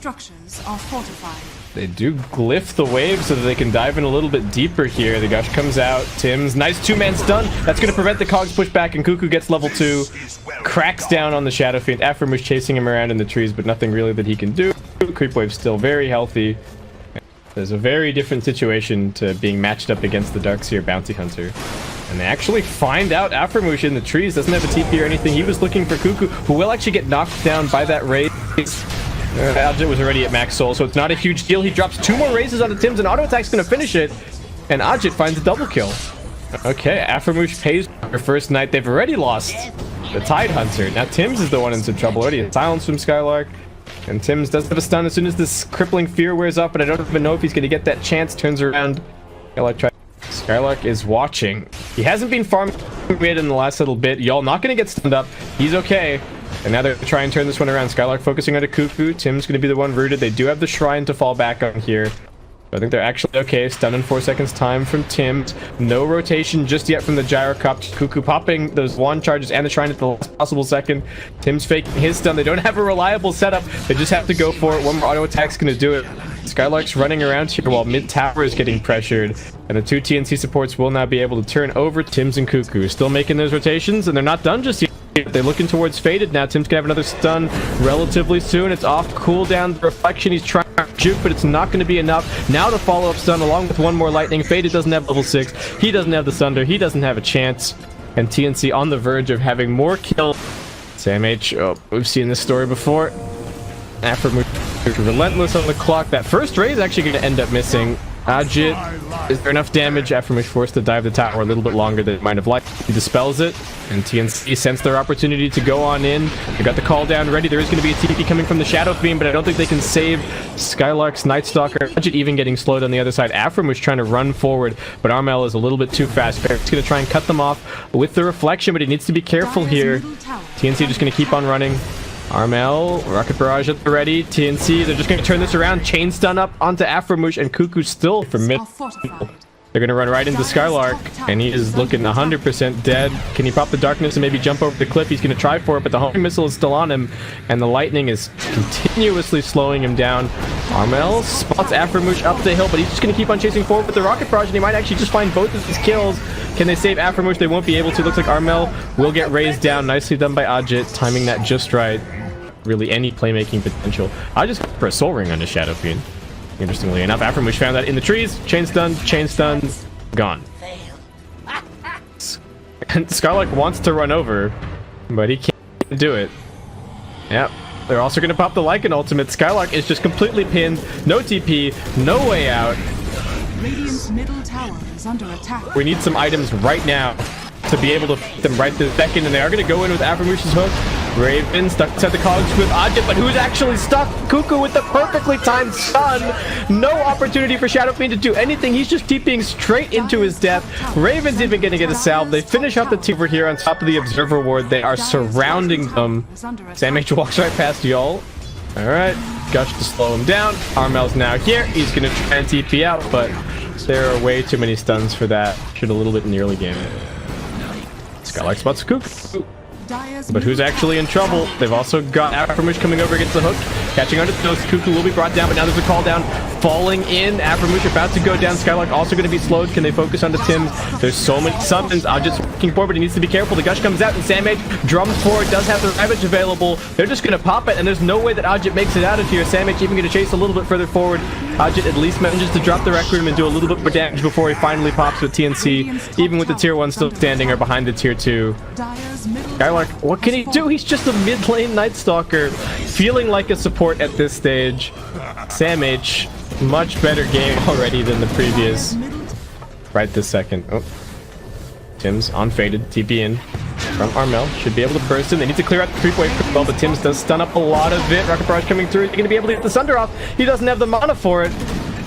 structures are fortified. They do glyph the wave so that they can dive in a little bit deeper here. The Gush comes out. Tim's nice two-man stun. That's going to prevent the Cogs push back, and Cuckoo gets level 2. Cracks down on the Shadow Fiend. Afromush chasing him around in the trees, but nothing really that he can do. Creep Wave's still very healthy. There's a very different situation to being matched up against the Darkseer Bounty Hunter. And they actually find out Afromush in the trees. Doesn't have a TP or anything. He was looking for Cuckoo, who will actually get knocked down by that raise. Ajit was already at max soul, so it's not a huge deal. He drops 2 more raises onto Tim's, and auto attack's gonna finish it. And Ajit finds a double kill. Okay, Afromush pays her first night. They've already lost the Tide Hunter. Now Tim's is the one in some trouble already. A silence from Skylark. And Tim's does have a stun as soon as this crippling fear wears up, but I don't even know if he's gonna get that chance. Turns around. Skylark is watching. He hasn't been farming mid in the last little bit. Y'all not gonna get stunned up. He's okay. And now they're trying to turn this one around. Skylark focusing on a Cuckoo. Tim's going to be the one rooted. They do have the Shrine to fall back on here. I think they're actually okay. Stun in 4 seconds time from Tim. No rotation just yet from the Gyrocopter. Cuckoo popping those wand charges and the Shrine at the last possible second. Tim's faking his stun. They don't have a reliable setup. They just have to go for it. One more auto attack's going to do it. Skylark's running around here while mid tower is getting pressured. And the 2 TNC supports will now be able to turn over Tim's and Cuckoo. Still making those rotations, and they're not done just yet. They're looking towards Faded now. Tim's gonna have another stun relatively soon. It's off cooldown. The reflection, he's trying to juke, but it's not going to be enough. Now to follow up stun along with one more lightning. Faded doesn't have level 6. He doesn't have the Sunder. He doesn't have a chance. And TNC on the verge of having more kills. Sam H, oh, we've seen this story before. Afromush relentless on the clock. That first raid is actually going to end up missing. Ajit, is there enough damage? Afromush forced to dive the tower a little bit longer than it might have liked. He dispels it, and TNC sense their opportunity to go on in. They got the call down ready. There is going to be a TP coming from the Shadow Fiend, but I don't think they can save Skylark's Night Stalker. Ajit even getting slowed on the other side. Afromush trying to run forward, but Armel is a little bit too fast. Barrett's going to try and cut them off with the reflection, but he needs to be careful here. TNC just going to keep on running. Armel, Rocket Barrage at the ready. TNC, they're just going to turn this around. Chain stun up onto Afromush, and Cuckoo still for mid. They're going to run right into Skylark, and he is looking 100% dead. Can he pop the darkness and maybe jump over the cliff? He's going to try for it, but the homing missile is still on him, and the lightning is continuously slowing him down. Armel spots Afromush up the hill, but he's just going to keep on chasing forward with the Rocket Barrage, and he might actually just find both of his kills. Can they save Afromush? They won't be able to. Looks like Armel will get raised down. Nicely done by Ajit, timing that just right. Really any playmaking potential. I just got for a soul ring on his Shadow Fiend. Interestingly enough, Afromush found that in the trees. Chain stun, gone. And Skylark wants to run over, but he can't do it. Yep. They're also going to pop the Lycan ultimate. Skylark is just completely pinned. No TP, no way out. Radiant's middle tower is under attack. We need some items right now to be able to fit them right this second, and they are going to go in with Afromush's hook. Raven stuck inside the cogs with Ajit, but who's actually stuck? Cuckoo with the perfectly timed stun. No opportunity for Shadow Fiend to do anything. He's just TPing straight into his death. Raven's even going to get a salve. They finish up the team over here on top of the Observer Ward. They are surrounding them. Sam H walks right past y'all. Alright, Gush to slow him down. Armel's now here. He's going to try and TP out, but there are way too many stuns for that. Should a little bit in the early game. Skylark spots Cuckoo. But who's actually in trouble? They've also got Afromush coming over against the hook. Catching onto those. Cuckoo will be brought down, but now there's a call down. Falling in. Afromush about to go down. Skylark also going to be slowed. Can they focus onto Tim? There's so many summons. Ajit's working forward, but he needs to be careful. The Gush comes out, and Sam H drums forward. Does have the Ravage available. They're just going to pop it, and there's no way that Ajit makes it out of here. Sam H even going to chase a little bit further forward. Ajit at least manages to drop the Rec Room and do a little bit more damage before he finally pops with TNC. Even with the tier 1 still standing or behind the tier 2. Skylark, what can he do? He's just a mid lane Night Stalker, feeling like a support at this stage. Sam H, much better game already than the previous. Right this second. Oh, Tim's on Faded, TP in from Armel. Should be able to burst in. They need to clear out the creep wave pretty well, but Tim's does stun up a lot of it. Rocket Barrage coming through. They're going to be able to get the Sunder off. He doesn't have the mana for it.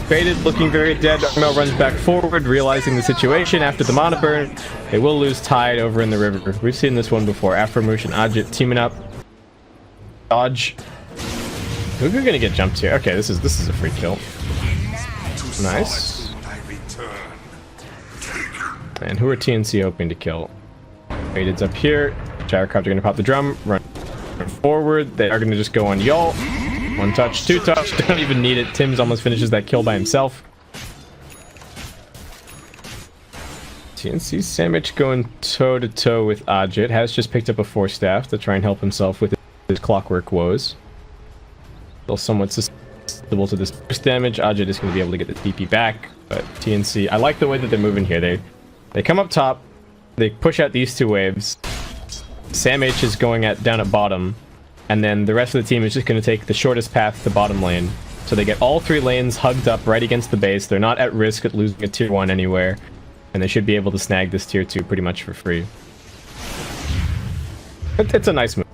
Faded, looking very dead. Armel runs back forward, realizing the situation after the mana burn. They will lose Tide over in the river. We've seen this one before. Afromush and Ajit teaming up. Dodge. Who's gonna get jumped here? Okay, this is a free kill. Nice. And who are TNC hoping to kill? Faded's up here. Gyrocopter gonna pop the drum. Run forward. They are gonna just go on y'all. One touch, two touch, don't even need it. Tim's almost finishes that kill by himself. TNC Sandwich going toe-to-toe with Ajit. Has just picked up a 4-staff to try and help himself with his clockwork woes. Still somewhat susceptible to this burst damage. Ajit is going to be able to get the TP back, but TNC, I like the way that they're moving here. They come up top, they push out these two waves. Sam H is going down at bottom, and then the rest of the team is just going to take the shortest path to bottom lane. So they get all 3 lanes hugged up right against the base. They're not at risk at losing a tier 1 anywhere. And they should be able to snag this tier 2 pretty much for free. It's a nice move.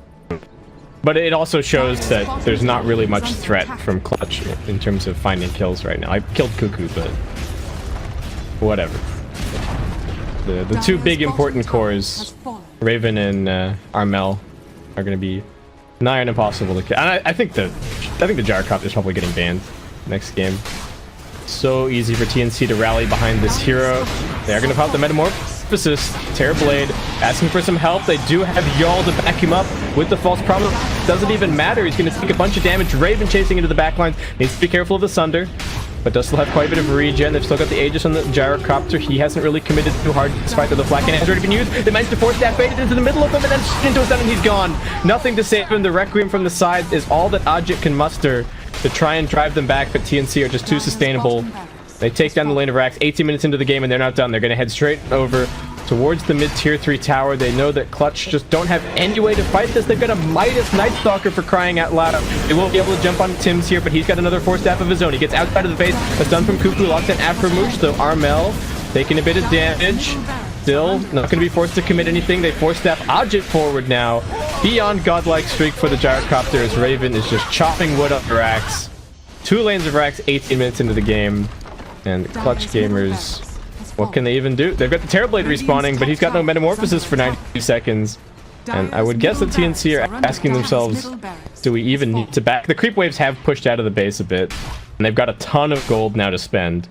But it also shows that there's not really much threat from Clutch in terms of finding kills right now. I killed Cuckoo, but whatever. The 2 big important cores, Raven and Armel, are going to be nigh on impossible to kill. And I think the Gyrocopter is probably getting banned next game. So easy for TNC to rally behind this hero. They're going to pop the Metamorphosis. Terrorblade asking for some help. They do have Jarl to back him up with the False Promise. Doesn't even matter. He's going to take a bunch of damage. Raven chasing into the backlines. Needs to be careful of the Sunder, but does still have quite a bit of regen. They've still got the Aegis on the Gyrocopter. He hasn't really committed too hard to this fight, though the Flak Cannon has already been used. They managed to force that baited into the middle of them and then into a stun, and he's gone. Nothing to save him. The Requiem from the side is all that Ajit can muster to try and drive them back, but TNC are just too sustainable. They take down the lane of Rax 18 minutes into the game, and they're not done. They're going to head straight over towards the mid-tier 3 tower. They know that Clutch just don't have any way to fight this. They've got a Midas Night Stalker, for crying out loud. They won't be able to jump on Tim's here, but he's got another 4-staff of his own. He gets outside of the base. A stun from Cuckoo, locked in Aframoosh, so Armel taking a bit of damage. Still not going to be forced to commit anything. They 4-staff Ajit forward now. Beyond godlike streak for the Gyrocopter as Raven is just chopping wood up Rax. 2 lanes of Rax 18 minutes into the game. And Clutch Gamers, what can they even do? They've got the Terrorblade respawning, but he's got no Metamorphosis for 92 seconds. And I would guess that TNC are asking themselves, do we even need to back? The creep waves have pushed out of the base a bit, and they've got a ton of gold now to spend.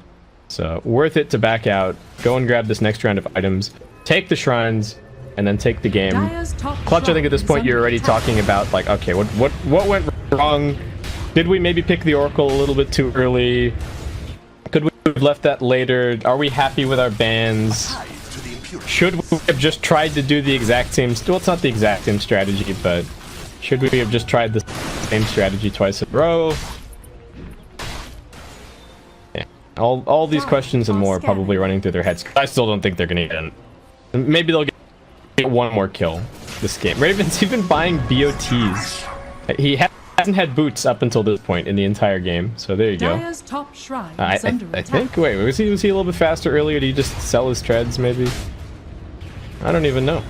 So worth it to back out, go and grab this next round of items, take the shrines, and then take the game. Clutch, I think at this point you're already talking about, like, okay, what went wrong? Did we maybe pick the Oracle a little bit too early? Could we have left that later? Are we happy with our bans? Should we have just tried to do the exact same... Well, it's not the exact same strategy, but should we have just tried the same strategy twice in a row? Yeah. All these questions and more are probably running through their heads. I still don't think they're going to get in. Maybe they'll get 1 more kill this game. Raven's even buying BOTs. He hasn't had boots up until this point in the entire game, so there you go. I think, wait, was he a little bit faster earlier? Did he just sell his treads, maybe? I don't even know.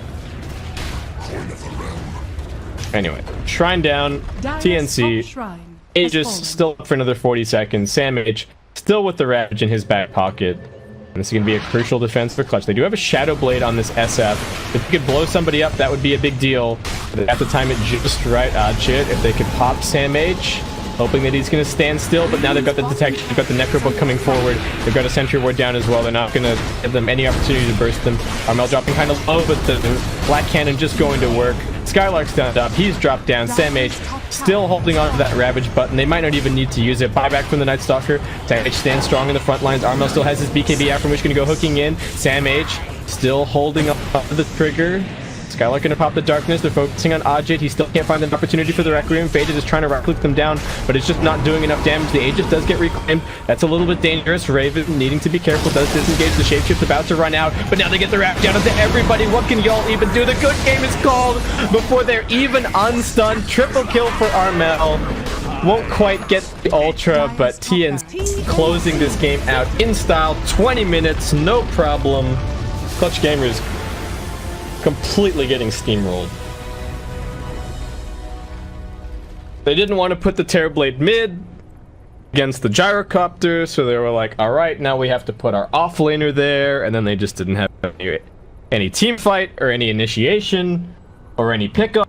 Anyway, Shrine down, TNC, Aegis still up for another 40 seconds, Sam H still with the Ravage in his back pocket, and this is going to be a crucial defense for Clutch. They do have a Shadow Blade on this SF. If you could blow somebody up, that would be a big deal. But at the time, it just right. Chit, if they could pop Sam H, hoping that he's going to stand still, but now they've got the detection, they've got the Necrobook coming forward, they've got a Sentry Ward down as well. They're not going to give them any opportunity to burst them. Armel dropping kind of low, but the Black Cannon just going to work. Skylark's down up, he's dropped down. Sam H still holding on to that Ravage button. They might not even need to use it. Buyback from the Night Stalker. Sam H stands strong in the front lines. Armel still has his BKB after which going to go hooking in. Sam H still holding up the trigger. Skylark gonna pop the darkness. They're focusing on Ajit. He still can't find an opportunity for the Requiem. Faded is trying to right-click them down, but it's just not doing enough damage. The Aegis does get reclaimed. That's a little bit dangerous. Raven needing to be careful. Does disengage. The Shapeshift's about to run out, but now they get the wrap down onto everybody. What can y'all even do? The good game is called before they're even unstunned. Triple kill for Armel. Won't quite get the Ultra, but TNC closing this game out in style. 20 minutes, no problem. Clutch Gamers completely getting steamrolled. They didn't want to put the Terrorblade mid against the Gyrocopter, so they were like, alright, now we have to put our offlaner there, and then they just didn't have any team fight, or any initiation, or any pickup.